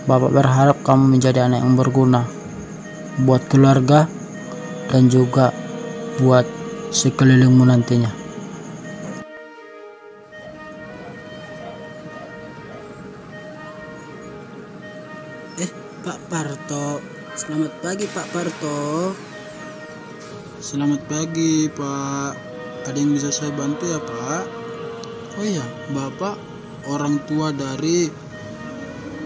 Bapak berharap kamu menjadi anak yang berguna buat keluarga dan juga buat sekelilingmu nantinya. Pak Parto, selamat pagi Pak Parto. Selamat pagi Pak, ada yang bisa saya bantu ya Pak? Oh iya, Bapak orang tua dari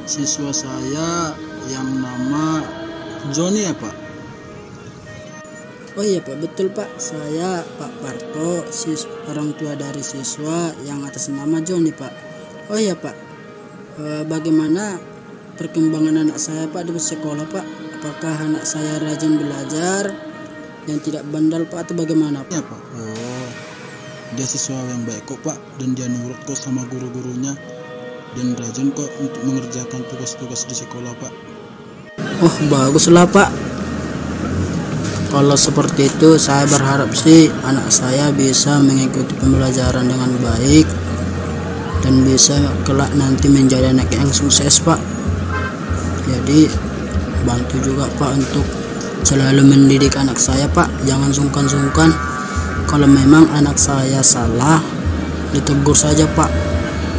siswa saya yang nama Joni ya Pak? Oh iya Pak, betul Pak, saya Pak Parto, orang tua dari siswa yang atas nama Joni Pak. Oh iya Pak, bagaimana perkembangan anak saya Pak di sekolah Pak? Apakah anak saya rajin belajar dan tidak bandal Pak atau bagaimana Pak? Ya Pak, oh dia siswa yang baik kok Pak, dan dia nurut kok sama guru-gurunya dan rajin kok untuk mengerjakan tugas-tugas di sekolah Pak. Oh baguslah Pak, kalau seperti itu saya berharap sih anak saya bisa mengikuti pembelajaran dengan baik dan bisa kelak nanti menjadi anak yang sukses Pak. Jadi bantu juga Pak untuk selalu mendidik anak saya Pak, jangan sungkan-sungkan. Kalau memang anak saya salah, ditegur saja Pak.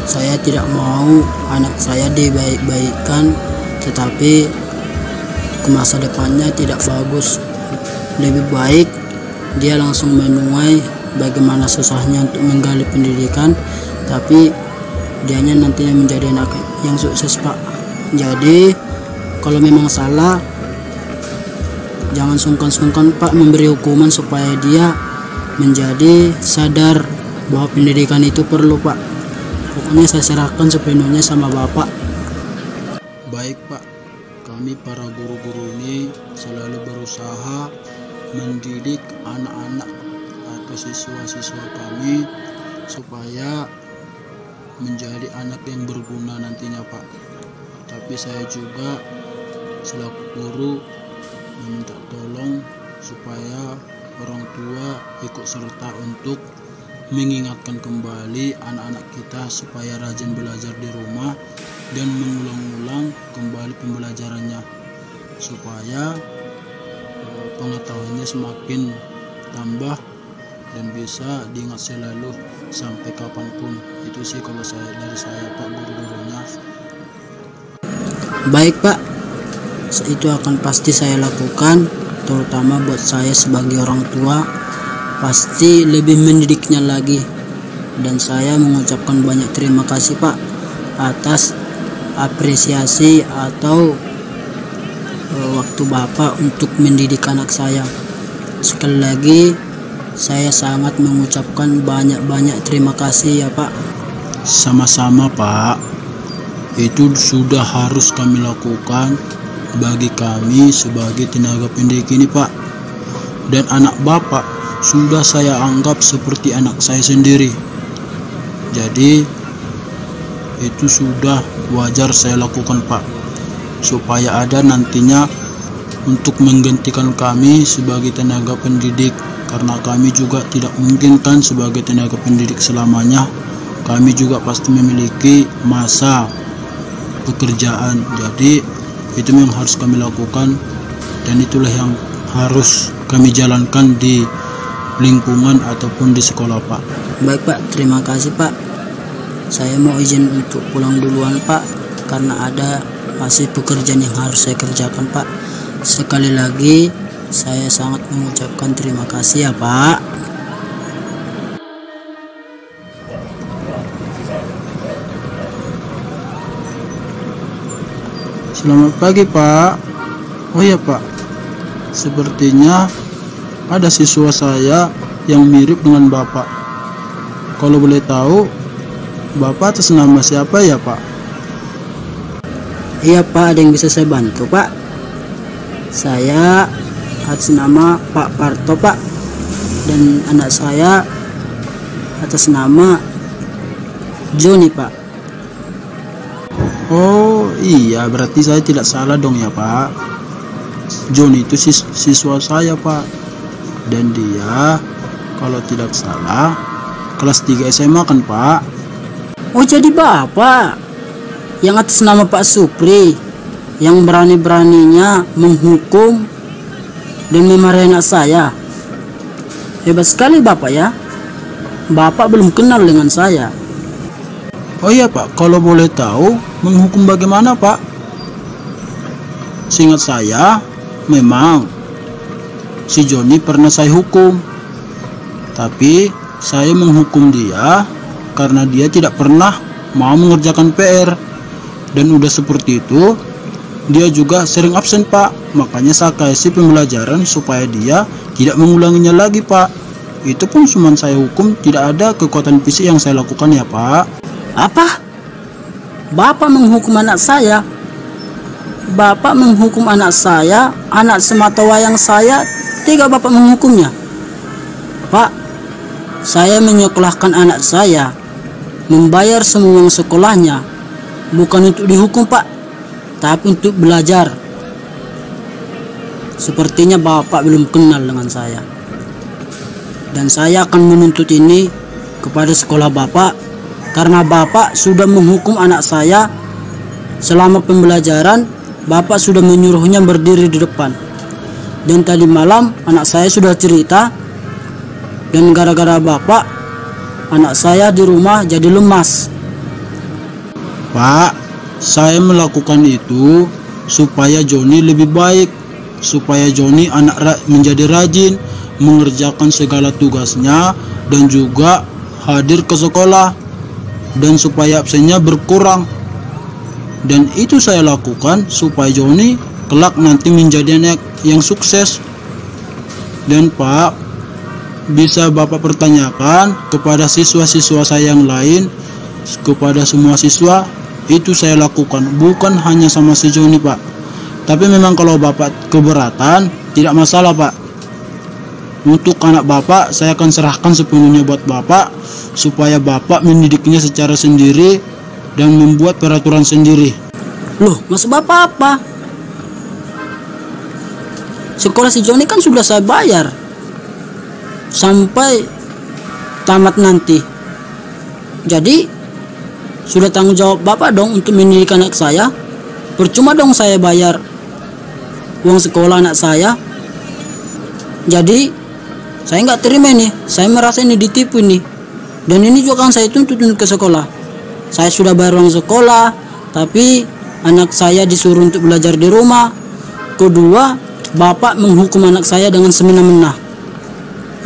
Saya tidak mau anak saya dibaik-baikkan tetapi ke masa depannya tidak bagus. Lebih baik dia langsung menuai bagaimana susahnya untuk menggali pendidikan, tapi dianya nantinya menjadi anak yang sukses Pak. Jadi kalau memang salah, jangan sungkan-sungkan Pak memberi hukuman supaya dia menjadi sadar bahwa pendidikan itu perlu Pak. Pokoknya saya serahkan sepenuhnya sama Bapak. Baik Pak, kami para guru-guru ini selalu berusaha mendidik anak-anak atau siswa-siswa kami supaya menjadi anak yang berguna nantinya Pak. Tapi saya juga selaku guru meminta tolong supaya orang tua ikut serta untuk mengingatkan kembali anak-anak kita supaya rajin belajar di rumah dan mengulang-ulang kembali pembelajarannya supaya pengetahuannya semakin tambah dan bisa diingat selalu sampai kapanpun. Itu sih kalau dari saya Pak, guru-gurunya. Baik Pak, itu akan pasti saya lakukan, terutama buat saya sebagai orang tua pasti lebih mendidiknya lagi. Dan saya mengucapkan banyak terima kasih Pak atas apresiasi atau waktu Bapak untuk mendidik anak saya. Sekali lagi saya sangat mengucapkan banyak-banyak terima kasih ya Pak. Sama-sama Pak, itu sudah harus kami lakukan bagi kami sebagai tenaga pendidik ini Pak. Dan anak Bapak sudah saya anggap seperti anak saya sendiri. Jadi itu sudah wajar saya lakukan Pak, supaya ada nantinya untuk menggantikan kami sebagai tenaga pendidik, karena kami juga tidak mungkin kan sebagai tenaga pendidik selamanya. Kami juga pasti memiliki masa pekerjaan. Jadi itu yang harus kami lakukan dan itulah yang harus kami jalankan di lingkungan ataupun di sekolah Pak. Baik Pak, terima kasih Pak. Saya mau izin untuk pulang duluan Pak, karena ada masih pekerjaan yang harus saya kerjakan Pak. Sekali lagi saya sangat mengucapkan terima kasih ya Pak. Selamat pagi Pak. Oh ya Pak, sepertinya ada siswa saya yang mirip dengan Bapak. Kalau boleh tahu, Bapak atas nama siapa ya Pak? Iya Pak, ada yang bisa saya bantu Pak? Saya atas nama Pak Parto Pak, dan anak saya atas nama Joni Pak. Oh iya, berarti saya tidak salah dong ya Pak. John itu siswa saya Pak, dan dia kalau tidak salah kelas 3 SMA kan Pak. Oh jadi Bapak yang atas nama Pak Supri. yang berani-beraninya menghukum dan memarahi anak saya. Hebat sekali Bapak ya. Bapak belum kenal dengan saya. Oh iya Pak, kalau boleh tahu menghukum bagaimana Pak? Seingat saya, memang si Joni pernah saya hukum. Tapi saya menghukum dia karena dia tidak pernah mau mengerjakan PR. Dan udah seperti itu, dia juga sering absen Pak. Makanya saya kasih pembelajaran supaya dia tidak mengulanginya lagi Pak. Itu pun cuma saya hukum, tidak ada kekuatan fisik yang saya lakukan ya Pak. Apa? Bapak menghukum anak saya? Bapak menghukum anak saya, anak sematawayang saya, tega Bapak menghukumnya? Pak, saya menyekolahkan anak saya, membayar semua uang sekolahnya, bukan untuk dihukum Pak, tapi untuk belajar. Sepertinya Bapak belum kenal dengan saya. Dan saya akan menuntut ini kepada sekolah Bapak, karena Bapak sudah menghukum anak saya. Selama pembelajaran, Bapak sudah menyuruhnya berdiri di depan. Dan tadi malam anak saya sudah cerita, dan gara-gara Bapak, anak saya di rumah jadi lemas. Pak, saya melakukan itu supaya Joni lebih baik, supaya Joni menjadi rajin, mengerjakan segala tugasnya, dan juga hadir ke sekolah, dan supaya absennya berkurang. Dan itu saya lakukan supaya Joni kelak nanti menjadi anak yang sukses. Dan Pak, bisa Bapak pertanyakan kepada siswa-siswa saya yang lain, kepada semua siswa, itu saya lakukan, bukan hanya sama si Joni Pak. Tapi memang kalau Bapak keberatan, tidak masalah Pak. Untuk anak Bapak, saya akan serahkan sepenuhnya buat Bapak, supaya Bapak mendidiknya secara sendiri dan membuat peraturan sendiri. Loh, maksud Bapak apa? Sekolah si Joni kan sudah saya bayar sampai tamat nanti. Jadi sudah tanggung jawab Bapak dong untuk mendidik anak saya. Percuma dong saya bayar uang sekolah anak saya. Jadi saya nggak terima ini. Saya merasa ini ditipu ini. Dan ini juga kan saya tuntut ke sekolah. Saya sudah bayar uang sekolah, tapi anak saya disuruh untuk belajar di rumah. Kedua, Bapak menghukum anak saya dengan semena-mena.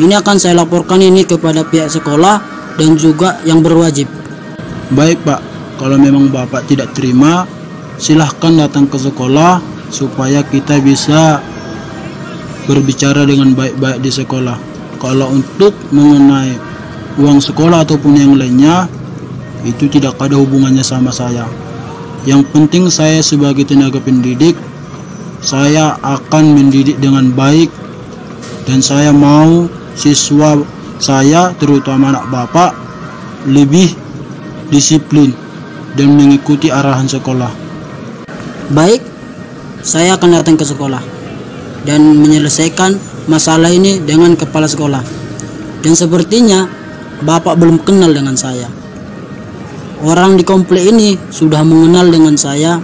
Ini akan saya laporkan ini kepada pihak sekolah dan juga yang berwajib. Baik Pak, kalau memang Bapak tidak terima, silahkan datang ke sekolah supaya kita bisa berbicara dengan baik-baik di sekolah. Kalau untuk mengenai uang sekolah ataupun yang lainnya, itu tidak ada hubungannya sama saya. Yang penting saya sebagai tenaga pendidik, saya akan mendidik dengan baik, dan saya mau siswa saya, terutama anak Bapak, lebih disiplin dan mengikuti arahan sekolah. Baik, saya akan datang ke sekolah dan menyelesaikan masalah ini dengan kepala sekolah. Dan sepertinya Bapak belum kenal dengan saya. Orang di komplek ini sudah mengenal dengan saya,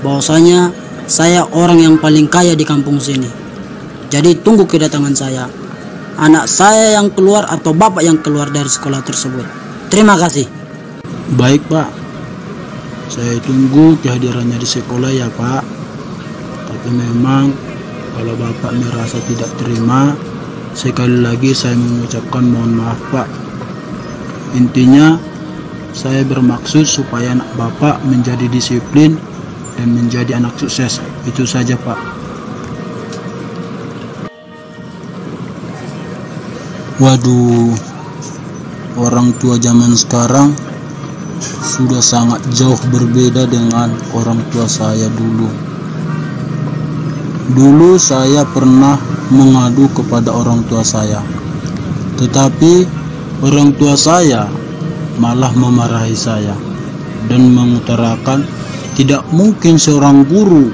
bahwasanya saya orang yang paling kaya di kampung sini. Jadi tunggu kedatangan saya, anak saya yang keluar atau Bapak yang keluar dari sekolah tersebut. Terima kasih. Baik Pak, saya tunggu kehadirannya di sekolah ya Pak. Tapi memang kalau Bapak merasa tidak terima, sekali lagi saya mengucapkan mohon maaf Pak. Intinya saya bermaksud supaya anak Bapak menjadi disiplin dan menjadi anak sukses. Itu saja Pak. Waduh, orang tua zaman sekarang sudah sangat jauh berbeda dengan orang tua saya dulu. Dulu saya pernah mengadu kepada orang tua saya, tetapi orang tua saya malah memarahi saya dan mengutarakan tidak mungkin seorang guru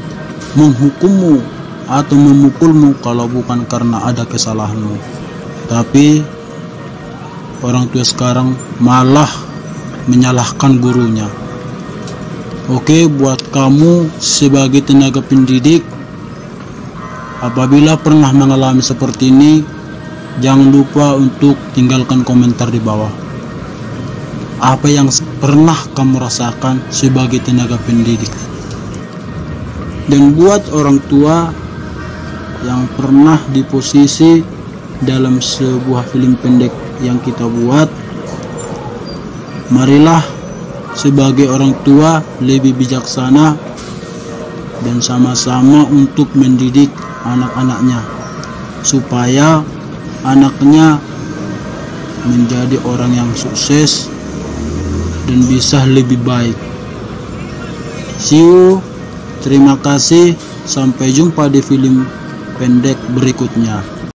menghukummu atau memukulmu kalau bukan karena ada kesalahanmu. Tapi orang tua sekarang malah menyalahkan gurunya. Oke, buat kamu sebagai tenaga pendidik, apabila pernah mengalami seperti ini, jangan lupa untuk tinggalkan komentar di bawah. Apa yang pernah kamu rasakan sebagai tenaga pendidik? Dan buat orang tua yang pernah di posisi dalam sebuah film pendek yang kita buat, marilah sebagai orang tua lebih bijaksana dan sama-sama untuk mendidik anak-anaknya supaya anaknya menjadi orang yang sukses dan bisa lebih baik. See you. Terima kasih, sampai jumpa di film pendek berikutnya.